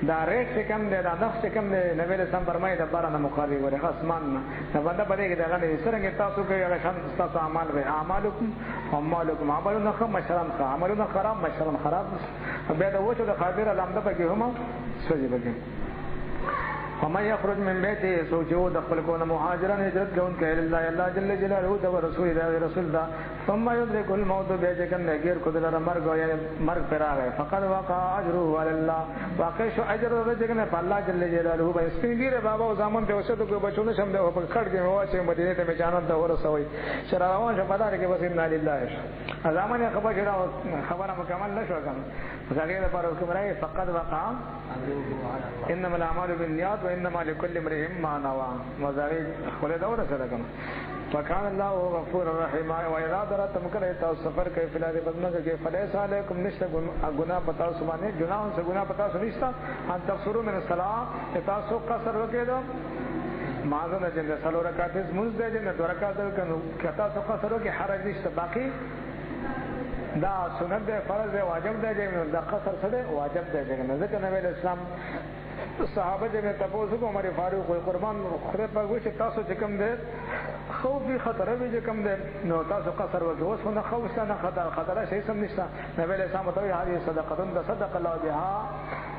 A: دا ریټ چې کوم ده دا نقش چې کوم ده نبی له سم فرمایي د بارانه مخالف وره اسمان نه بنده پدې کې دا غلطه څنګه تاسو کې هغه شان تاسو اعمال به اعمالکم عملونه خو مشران عملونه خراب مشران خراب به دا وڅو د خاطر لامده پکې هم سوځي پکې ومن يخرج من بيته سوچو دخل کون مهاجرا هجرت کون کہ اللہ جل جلالہ و رسول دا ثم يدرك الموت بیجکن غیر قدر مرگ یعنی مرگ پر آ گئے فقد وقع اجره على الله واقع شو اجر رجکن اللہ جل جلالہ و اسپینګره بابا او زمان ته وسه ته بچونه شم ده په کړ کې واچې مدینه ته میچانن ته ورسوي شراوان شپدار کې بس ان لله زمانه خبره مکمل نشو کنه زګیره پر حکمرای فقد وقع انما الاعمال بالنیات وانما لكل امرئ ما نوى مزاري خله دور سره کوم وکان الله غفور رحیم. و اذا درتم کله تاسو سفر کوي فل الارض بدمکه کې فلیس علیکم نشته گناہ پتا سو باندې جناح سے گناہ پتا سو نشته ان تفسروا من الصلاه تاسو قصر وکړو مازه جن سلو رکعات مز دې جن دو رکعات کنو کتا سو قصر وکي حرج نشته باقی دا سنت ده فرض ده واجب ده جن دا قصر سره واجب ده جن ځکه نبی اسلام صحابه جن تاسو کو عمر فاروق او قربان خره په وښه تاسو چې کوم ده خوفي خطر به چې کوم ده نو تاسو قصر وکړو اوس نه خوف نه خطر شي سم نشته نبی اسلام ته هغه صدقه ده صدق الله بها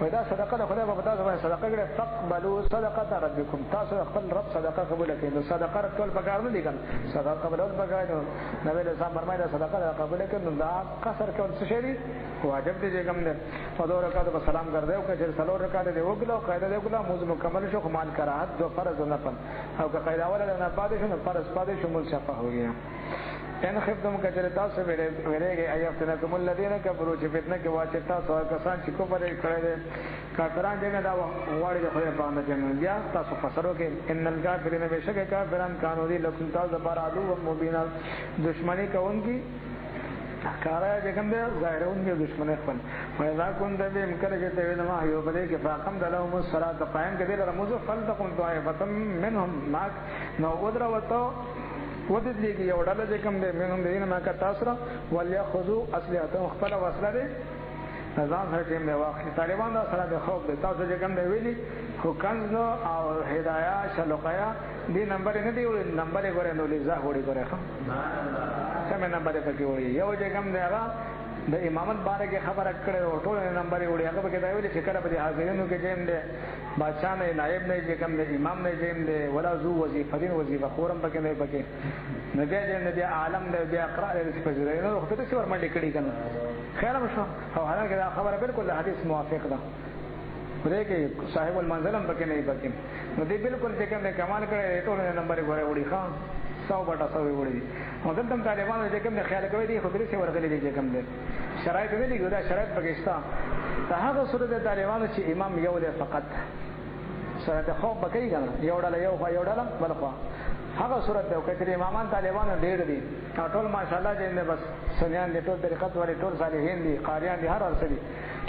A: ودا صدقه له خدای په تاسو باندې صدقه کړه تقبلوا صدقه ربکم تاسو خپل رب صدقه قبول کړئ نو صدقه ټول پکار نه دي کنه صدقه قبول پکار نو نبی اسلام فرمایي صدقه قبول کړئ نو دا قصر کول څه شي واجب دي چې کوم ده فدو رکعت په سلام کړ دې او کجر سلو رکعت دې وګلو قاعده دې وګلو موږ مکمل شو خمال کراهت دو فرض نه پن او که قاعده ولا نه بعد شو فرض بعد شو مل شفا हो गया ان خفتم کجر تاسو ویلېږي ایفتنکم الذين كفروا چې فتنه کې واچ تاسو کسان چې کوپر کړي دي کافران دې دا واړي د خدای باندې جنن بیا تاسو فسرو کې ان الکافرین بشک کافران قانون دي لکم تاسو پر عدو مبین دشمنی کوونکی کارا جګم دې ظاهرون دې دشمن خپل فإذا كنت بهم كرجت بما يو بده کې فاقم دلهم الصلاه قائم کې دې رمز فلتقم طائفه منهم معك نو ودر وته ودې دې یو ډله جګم دې منهم دې نه کا تاسو وليخذوا اسلحتهم خپل وسله دې نظام سره ټیم دی واخلي طالبان دا سره د خوب دی تاسو چې کوم دی ویلي خو کنز نو او هدایا شلوقیا دی نمبر نه دی وړي نمبر یې ګورې نو لیزا وړي ګورې ښه سمه نمبر یې پکې وړي یو چې کوم دی هغه د امامت باره کې خبره کړې او ټول نمبر یې وړي هغه پکې دا ویلي چې کله به حاضرینو کې جیم دی بادشاہ نه نائب نه چې کوم دی امام نه جیم دی ولا ذو وظیفه وظیفه خورم پکې نه پکې نه جیم دی عالم دی بیا اقرا دې پځره نو خو ته څه ور باندې کړی کنه خیر مشو او حالانکه دا خبره بالکل حدیث موافق ده ورته کې صاحب المنزل هم پکې نه پکې نو دې بالکل چې کوم کمال کړي ټول نمبر یې غوړې وړي خان 100 وړي نو دلته طالبانو چې کوم خیال کوي دي خو دې څه ورغلي دي چې کوم دي شرایط نه دي ګوره شرایط پکې شته ته هغه صورت طالبانو چې امام یو له فقط سره خو بکې کنه یو ډله یو خو یو ډله بل خو هغه صورت ده چې امامان طالبانو ډېر دي ټول ماشاءالله چې بس سنیان دي ټول طریقت ولې ټول صالحین دي قاریان دي هر څه دي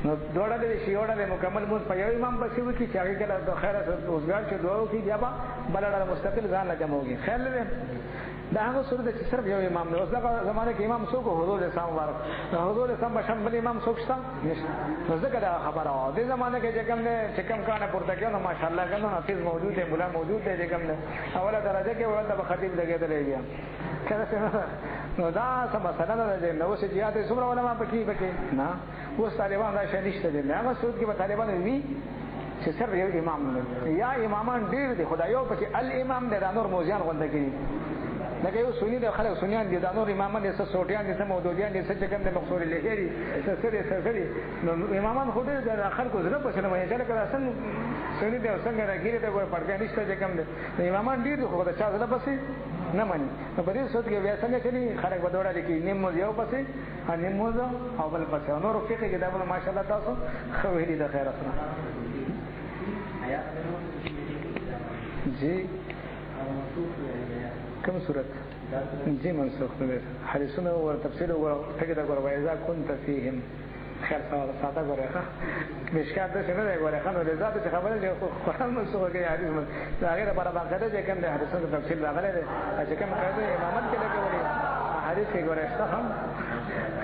A: نو دوړه دي شي وړه مکمل مو په یو امام بس یو کی چې هغه کله د خیره روزګار شو دوه کی بیا بلډه مستقل ځان لا جمعوږي خیر لري دا هغه صورت چې صرف یو امام نه اوس دا زمانه کې امام څوک حضور اسلام مبارک حضور اسلام بشم بل امام څوک شته نشته نو ځکه دا خبره و د زمانه کې چې کوم نه چې کوم کانه پورته کېنو ماشاءالله کنه حافظ موجود دی مولا موجود دی چې کوم نه اوله درجه کې ولدا خطیب لګیدلې بیا نو دا څه مسله نه ده نو چې جهاد څومره علماء پکې نه اوس طالبان دا شې نشته دي هغه صورت کې طالبان وی چې سر یو امام نه یا امامان ډیر دي خدایو پکې الامام د نور موزیان غونډه کوي لکه یو سنی د خلک سنیان دي د نور امامان دي څه سوټیان دي څه مودودیان دي څه کوم د مقصور لهري څه سره نو امامان خو دې د خلکو زړه په سره مې چې لکه څنګه سنی د څنګه راګیره ته ګور پړګا نشته چې کوم د امامان دي خو دا چا زړه پسې نه مانی نو په دې صورت کې بیا څنګه چلی خلک به دوړه لیکي نیم مو یو پسې ان نیم مو او بل پسې نور فقې کتابونه ماشاءالله تاسو خو ویلي د خیر سره جی کوم صورت جی منسوخ نه حدیثونه او تفسیر او ټکی دا ګور وایي ځکه كنت فيهم خیر ساده ګوره مشکات څه نه دی ګوره خنو ذات څه خبره دی قرآن منسوخ کوي حدیث من دا غیر پر باقاعده چې کوم د حدیثونو تفصیل راغلی دی چې کوم قاعده امامت کې لګولې حدیث کې ګوره څه هم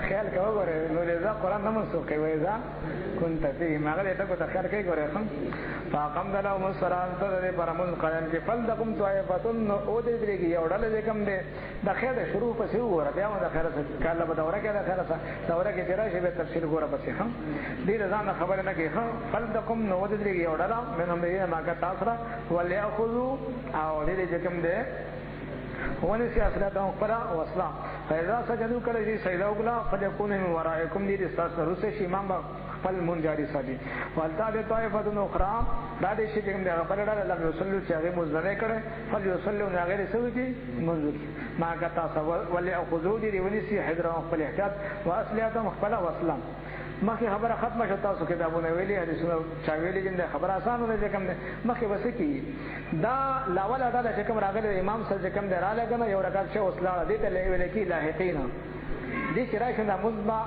A: خیال کوو ګوره نو ذات قرآن نه منسوخ کوي ځکه كنت فيهم هغه ته کو تخیر کوي ګوره هم فاقم دلهم الصلاه تدري برمون قائم کې فلدقم طائفتن او دې درېږي یو ډله دې کوم دې د خیر شروع پسې وره بیا د خیر څخه کله به دوره کې د خیر څخه دوره کې چې راشي به تفصیل ګوره پسې هم دې ځان خبره نه کوي هم فلدقم نو دې درېږي یو ډله منهم دې ما کا تاسو وليأخذوا او دې کوم دې ونه سیاست دا خپل وصله فإذا سجدوا کله دې سجده وکړه فليكون من ورائكم دې استاس روسه شي امام خپل منجاری سادي والتا د طائفه اخرى دا دې شي کوم دا خپل ډول الله رسول چې هغه مزنه کړي فل يصلوا غیر سوي منذ ما کتا ولي اخذوا دې ونسي حذر خپل احتیاط واصلياتهم خپل وصله مخکې خبره ختمه شو تاسو کتابونه ویلي حدیثونه چا ویلي چې خبره اسانه ده چې کوم ده مخکې بس کی دا لاول ادا چې کوم راغلی امام سره چې کوم ده را لګنه یو رکعت شه وسلاړه دي ته ویل کی لاحقین دي چې راشي دا مزبا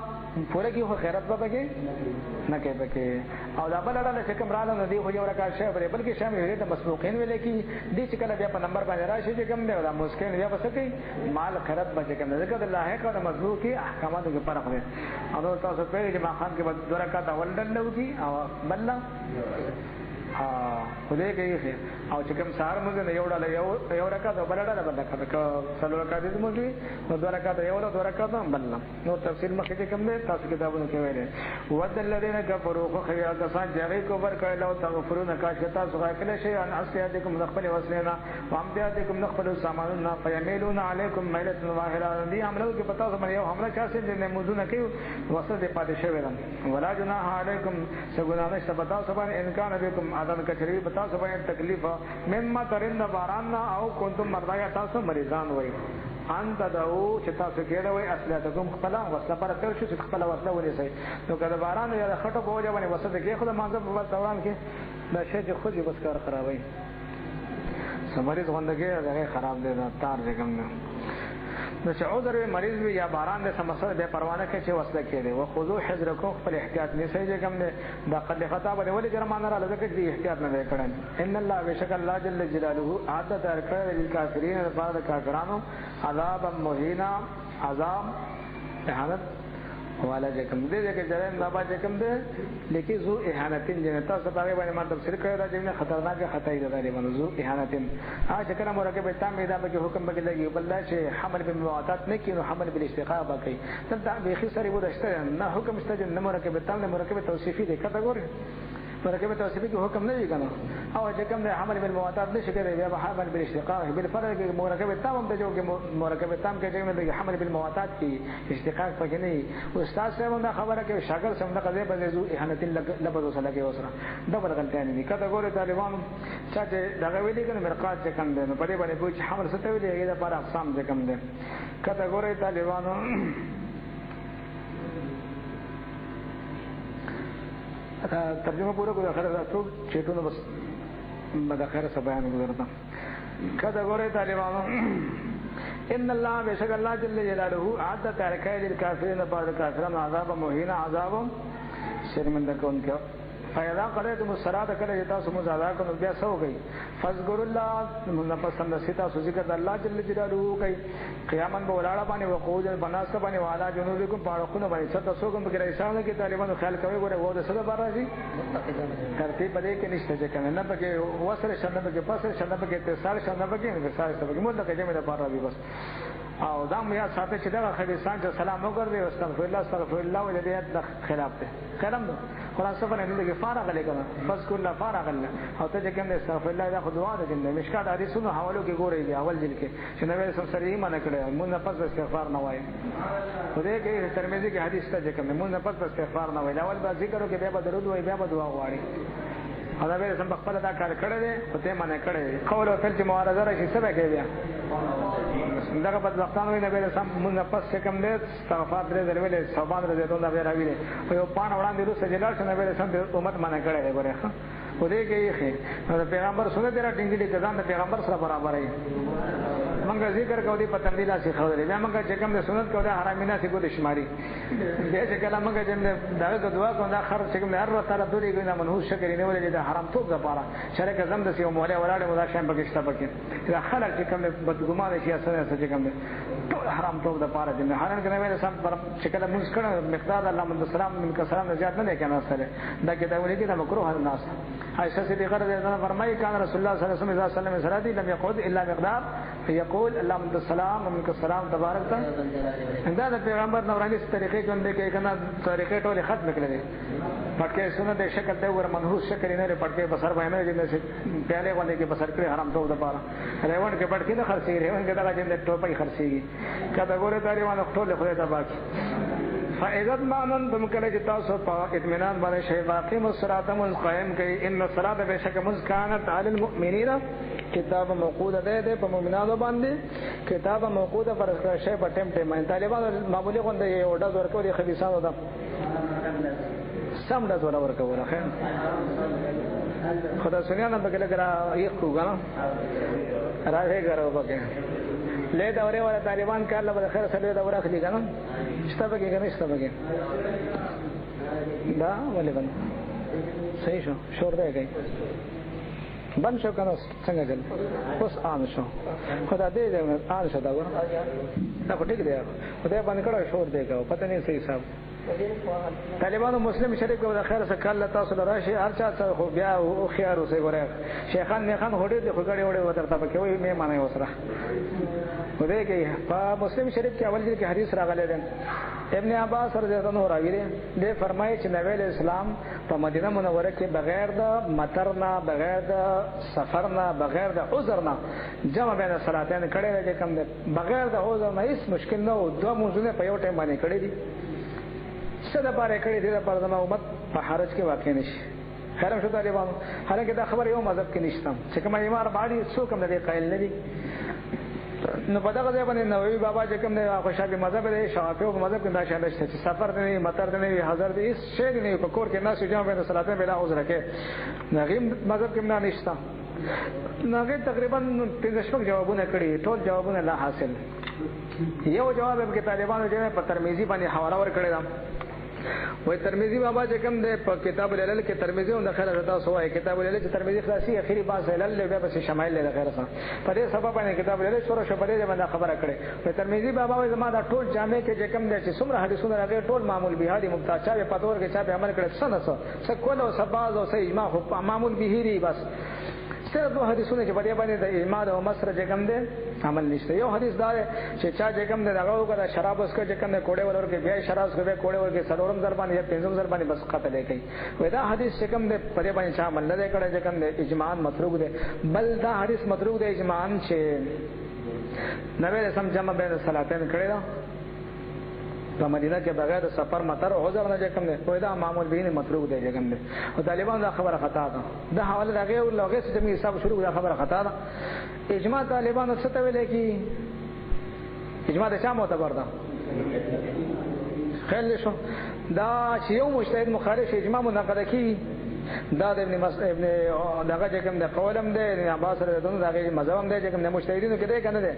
A: پوره کې خو خیرت به پکې نه کوي پکې او دا بل ادا چې کوم را لګنه دي خو یو رکعت شه بلکې شامل دي مسبوقین ویل کی دي چې کله بیا په نمبر باندې راشي چې کوم ده دا مسکین بیا بس کوي مال خیرت به کوم ده ځکه لاحق او مسبوق کې احکاماتو کې فرق دی او تاسو په دې ما خان کې دوه رکعت اول ډنډو کی او بل خدای کوي خیر او چې کوم سار موږ نه یو رکعت او بل ډله بل رکعت څلور رکعت دې موږ نو دوه رکعت یو دوه رکعت بل نو تفصیل مخکې کوم نه تاسو کتابونو کې ویل ود الذين كفروا خيا کسان چې هغه کوبر کړل او تغفرون کاشتا سوغه کله شي ان اسیاتکم نخبل وسلینا وامتیاتکم نخبل ساماننا فیمیلون علیکم میلۃ واحده دې عملو کې پتا سم یو حمله چاسه دې موضوع نه کوي وسط پادشه ویل ولا جناح علیکم سګونانه شپتا سبحان ان کان بكم اذن کچری پتا سبحان تکلیف مما ترن باران او کنتم مرضا تاسو مریضان وای انت دعو چې تاسو کېده وای اصلاتکم خپل وسله پر تر شو چې خپل وسله ولې نو کله باران یا خټه په وجه باندې وسله کې خو مانځه په دوران کې دا شی چې خو دې بس کار خرابوي سمریض غندګي هغه خراب دي تار دې کوم نو چې عذر مریض وي یا باران د سمسر به پروانه کې چې وسله کېده او خذو حذرکم خپل احتیاط نه سي کوم نه دا قد خطا به ولې جرمانه را لږه کې احتیاط نه وکړي ان الله بشک الله جل جلاله عادت ارکړ للکافرین بعد کافرانو عذاب مهینا عذاب اهانت والا جکم دې کې جرم بابا جکم دې لیکي زو اهانتین جنتا سبا باندې ما تفسیر کړی دا چې خطرناک خطای ده دې باندې زو اهانتین ها چې کله مرکب تام دا به حکم به لګي بل چې حمل بالمواطات نه کینو حمل بالاستقامه کوي تل به خسرې ودشته نه حکم استجن نه مرکب تام نه مرکب توصیفي دې کته ګور مرکب توصیفي کې حکم نه وی کنه او چې کوم د حمل بالمواطات نشي کوي بیا حمل بالاستقامه بالفرق کې مرکب تام ته جو کې مرکب تام کې چې د حمل بالمواطات کې استقامت پکې نه او استاد صاحب دا خبره کې شاګرد سم د قضیه په زو اهانت لفظ وسله کې وسره ډبل غلطی نه کته ګوره طالبانو چې دغه ویلي کنه مرقات چې کوم دی په دې باندې پوښ حمل ستو ویلي دا پر اقسام چې کوم دی کته ګوره طالبانو ترجمه پورا کو اخر راتو چیټونو بس مداخله سبا نه گزارتا کدا غره طالبانو ان الله بشک الله جل جلاله عاد ترکای للکافرین بعد کافرون عذاب مهین عذاب شرمنده کون کیا فیضا قریتم الصلاة کله تاسو مزادا کو بیا سو گئی فذكر الله نفسند ستا ذکر الله جل جلاله کوي قیامت به ولاړه باندې وقود بناس باندې والا جنوبکم پاړخونه باندې ست تاسو کوم کې رئیسانو کې طالبانو خیال کوي ګوره وو د سره بارازي ترتیب پدې کې نشته چې کنه نه پکې وسره شنه پکې پسره شنه پکې اتصال شنه پکې نه ساره پکې مو د کجمه د بارازي بس او دا مې ساته چې دا خديسان چې سلام وکړي او استغفر الله او دې د خلاف ته کلام قرآن سفر نه لګي فارغ لګا فذكر الله فارغ الله او ته چې کوم استغفر الله دا خو دعا ده چې مشکات حدیثونو حوالو کې ګوري دی اول ځل کې چې نبی صلی الله علیه وسلم نه کړی مونږ نه پس استغفار نه وایي خدای کې ترمذی کې حدیث ته چې کوم مونږ نه پس استغفار نه وایي اول به ذکر او کې بیا به درود وایي بیا به دعا غواړي دا به سم خپل دا کار کړی دی خو ته منه کړی قول او فعل چې معارضه راشي سبا کې بیا دغه په وختانو نه به سم مونږ پس کوم دې استغفار دې درولې صوبان دې ته دا به راوي او یو پان وړاندې روسه جلال څنګه به سم امت منه کړی دی ګوره خدای کې یې پیغمبر سنت دې را ټینګلې ته ځان پیغمبر سره برابر دی منګه ذکر کو دي پتن دي لاسي خو دې بیا منګه چې کوم د سنت کو دا حرامینا سي کو د شماري دې چې کله منګه چې دا دعا کو دا خر چې کوم هر وخت تعالی دوی ګنده منحوس شکر نه ولې دا حرام توپ ده پاره شرک زم د سیو مولا ولاړ مدا شام پکشتا پکې دا خلک چې کوم بدګمان شي اسره چې کوم حرام توپ ده پاره دې حرام کنه ویل سم پر چې کله موږ کړه مقدار الله من سلام من سلام زیات نه کنه سره دا کتاب ولې کې دا مکروه الناس عائشہ صدیقہ رضی اللہ عنها فرمائی کان رسول الله صلی الله علیه وسلم اذا سلم لم يقعد الا مقدار فيقول اللهم انت السلام ومنك السلام تبارك دا د پیغمبر نورانی طریقې باندې کې کنه طریقې ټول ختم کړل پټکې سنت شکل ته ور منحوس شکل نه پټکې بسر باندې چې پہلے باندې کې بسر کړی حرام ته د پاره ریوان کې پټکې نه خرڅي ریوان کې دا چې ټوپۍ خرڅيږي کدا ګوره تاریوان ټول خدای ته باقي فائدت مانن تم کله چې تاسو په اطمینان باندې شی باقی مصرات قائم کوي ان الصلاه بشک مزکانت علی المؤمنین کتاب موقوده ده په مؤمنانو باندې کتاب موقوده پر شی په ټیم ټیم طالبان معمولی غونډه یو ډز ورکو دي خبيثانو ده سم ډز ولا ورکوله خیر خدا سنیانه به کله کرا یې کوګا راځي غره وکړه له دا وره ولا طالبان کار له خیر سره دا وره خلی کنه شته به کنه شته به دا ولې بند صحیح شو شور دی کوي بند شو کنه څنګه ګل اوس آن شو خدا دې دې آن شو دا وره دا ټیک دی خدای باندې کړه شور دی کو پته نه صحیح حساب طالبانو مسلم شریف کو د خیر سره کله تاسو راشي هر چا څه خو بیا او خيار اوسه ګره شیخان میخان هډې د خوګړې وړې وترته پکې وي مې معنی وسره ودې کې په مسلم شریف کې اول ځل کې حدیث راغلی دی ابن عباس رضی الله عنه راوی دی فرمایي چې نبی اسلام په مدینه منوره کې بغیر د مطر نه بغیر د سفر نه بغیر د عذر نه جمع بین صلاتین کړي دی کوم دی بغیر د عذر نه هیڅ مشکل نه و دوه موضوعونه په یو ټیم باندې کړي دي څه د پاره کړي دي د پردم امت په حرج کې واقع نشي خیرم شو طالبانو حالانکه دا خبر یو مذهب کې نشته چې کوم ایمار باندې څوک هم دې قائل نه دي نو په دغه ځای باندې نووي بابا چې کوم دی خوشابي مذهب دی شافعي په مذهب کې دا شان نشته چې سفر دی مطر دی حاضر دی هیڅ شی نه په کور کې ناس جمع بین صلاتین بلا عذر کې نغیم مذهب کې نه نشته نغې تقریبا 15 جوابونه کړي ټول جوابونه لا حاصل یو جواب به طالبانو چې په ترمذی باندې حواله ور کړی دا وای ترمذی بابا چې کوم دی په کتاب العلل کې ترمذی او خیر رضا سوای کتاب العلل چې ترمذی خلاصي اخیری باز علل له بیا بس شمایل له غیر سره په دې سبب باندې کتاب العلل شروع شو په دې باندې خبره کړي وای ترمذی بابا وای زما دا ټول جامع کې چې کوم دی چې څومره حدیثونه راغلي ټول معمول به هدي مبتدا چا په تور کې چا به عمل کړي څه کول او سباز او سې اجماع خو معمول به هری بس صرف دو حدیثونه چې په دې باندې د اجماع او مسر چې کوم دی عمل نشته یو حدیث دا چې چا چې کوم دی دغه وکړه شراب اسکه چې کوم دی کوړې ولور کې بیا شراب اسکه بیا کوړې ولور کې سلورم ضربان یا پنځم ضربان بس قتل کوي وای دا حدیث چې کوم دی په دې باندې چا عمل نه کړي چې کوم دی اجماع متروک دی بل دا حدیث متروک دی اجماع چې نبی رسول جمع بین صلاتین کړي دا په مدینه کې بغیر سفر مطر او عذر نه کوم دی وای دا معمول به نه متروک دی کوم دی او طالبان دا خبره خطا ده دا حواله راغی او لغه چې می حساب شروع دا خبره خطا ده اجماع طالبان څه ته ویل کی اجماع د چا معتبر ده خیال شو دا چې یو مجتهد مخالف اجماع مناقضه کی دا د ابن دغه چې کوم د قولم دی عباس رضی الله عنه دغه مذهب دی چې کوم د مجتهدینو کې دی کنه دی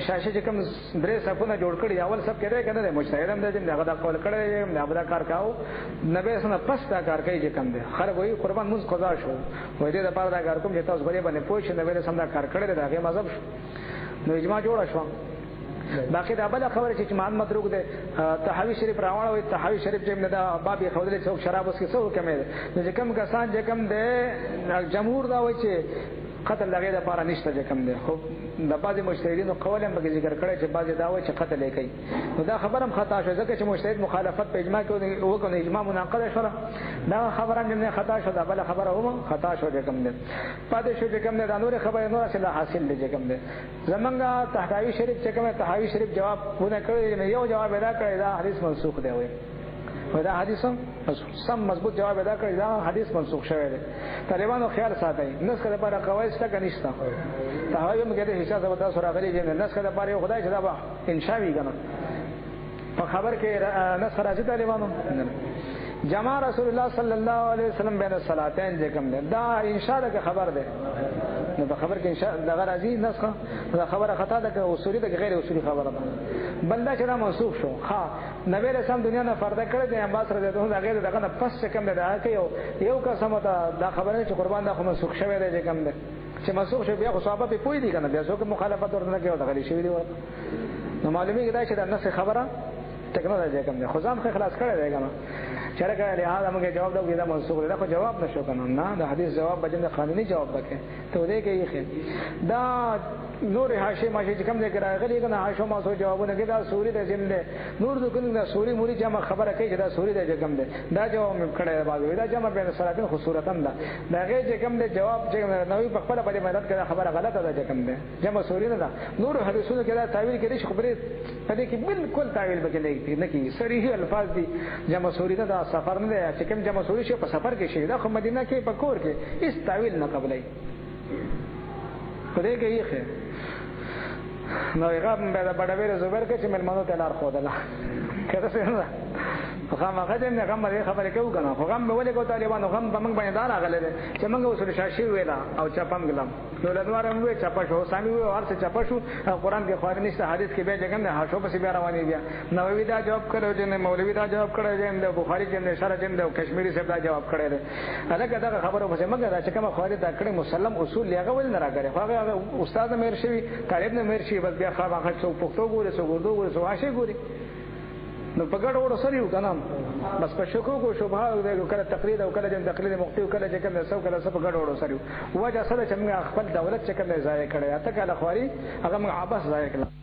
A: شاشه چې کوم درې صفونه جوړ کړي اول سب کې دی کنه دی مجتهد هم دی چې دغه قول کړي دی دا کار کاو نبی سره پس دا کار کوي چې کوم دی خلک وایي قربان موږ قضا شو وایي دا په دا کار کوم چې تاسو غریب نه پوښښ نبی سره دا کار کړي دی هغه مذهب نو اجماع جوړ شو باقي دا بل خبره چې مان متروک ده تحوی شریف راوړل وي تحوی شریف چې دا باب خودلې څوک شراب اوس کې څوک کمه ده چې کوم کسان چې کوم ده جمهور دا وایي چې قتل لګي د پاره نشته چې کوم ده خو د بعضي مجتهدینو قول هم به ذکر کړی چې بعضي دا وایي چې قتل یې کوي نو دا خبره هم خطا شو ځکه چې مجتهد مخالفت په اجماع کې وکړي اجماع مناقضه شو دا خبره هم نه خطا شو دا بل خبره هم خطا شو چې کوم ده پاتې شو چې کوم ده دا نور خبره نور اصله حاصل دي چې کوم ده زمونږه تحوی شریف چې کوم تحوی شریف جواب ونه کړی یو جواب ادا کړی دا حدیث منسوخ دی وایي دا حدیث سم مضبوط جواب ادا کړی دا حدیث منسوخ شوی دی طالبانو خیال ساتي نس کله پر قواعد څه کنيشتا تحوی موږ د حساب وتا سره غلي دي نس کله پر یو خدای چې دا انشاوي کنه په خبر کې نس راځي طالبانو جمع رسول الله صلی الله علیه وسلم بین الصلاتین ذکر دا انشاء الله خبر ده نو په خبر کې انشاء الله راځي نسخه دا خبره خطا ده که اصولي ده غیر اصولي خبره ده بلدا چې دا منسوخ شو ها نبی رسول دنیا نه فرض کړی دی امباس رضی الله عنه هغه دغه پس کم ده دا یو قسم دا خبره چې قربان دا خو منسوخ شوی دی کم ده چې منسوخ شو بیا خو صحابه په پوي دي کنه بیا څوک مخالفت ورنه کوي دا غلي شوی دی نو معلومي دا چې دا نسخه خبره ټکنالوژي کوم ده خو ځان خلاص کړی دی کنه چرګه لہذا موږ جواب دو دا منسوخ ده خو جواب نشو کنه نه دا حدیث جواب بجنه قانوني جواب ده ته دې کې یې دا نور حاشیه ماشه چې کوم ذکر راغلی کنه حاشیه ما سو جوابونه کې دا سوري ده زمده نور د کوم دا سوري موري جمع خبره کوي چې دا سوري ده کوم ده دا جواب مې کړی بعد دا جمع بین صلاتین خصورتن ده دا غي چې کوم ده جواب چې نوې په خپل باندې مدد کړه خبره غلطه ده کوم ده جمع سوري نه ده نور حدیثونه کې دا تعویل کې خبره پدې کې بالکل تعویل به نه کی صریح الفاظ دي جمع سوري نه دا سفر نه ده چې کوم جمع سوري شي په سفر کې شي دا خو مدینه کې په کور کې هیڅ تعویل نه قبلای پدې کې یې نو هغه به د بډویر زبر کې چې ملمنو ته لار خو دله کله څنګه خامخا دې نه غم دې خبرې کوو کنه خو غم ولې کو طالبانو غم به موږ باندې دار غلې چې موږ وسره شاشي ویلا او چپم ګلم نو لدوار موږ چپا شو سامي وو هر څه چپا شو قرآن کې خوار نشته حدیث کې به جګم نه هاشو پسې بیا رواني بیا نووي دا جواب کړو چې مولوی دا جواب کړو چې بخاری چې شرح چې کشمیری صاحب دا جواب کړی دی هغه دا خبره پسې موږ دا چې کوم خواري دا کړی مسلم اصول لږه ول نه راګره خو هغه استاد مې شوی طالب نه مې شي بس بیا خامخا څو پښتو ګوري څو اردو ګوري څو عاشق ګوري نو په ګډ وړو سره یو کنه بس په شکو کو شوبه او کله تقلید او کله جن تقلید مختی او کله چې کوم څو کله څه په ګډ وړو سره وجه سره چې موږ خپل دولت چې کوم ځای کړی اته کله خواري هغه موږ عباس ځای کړل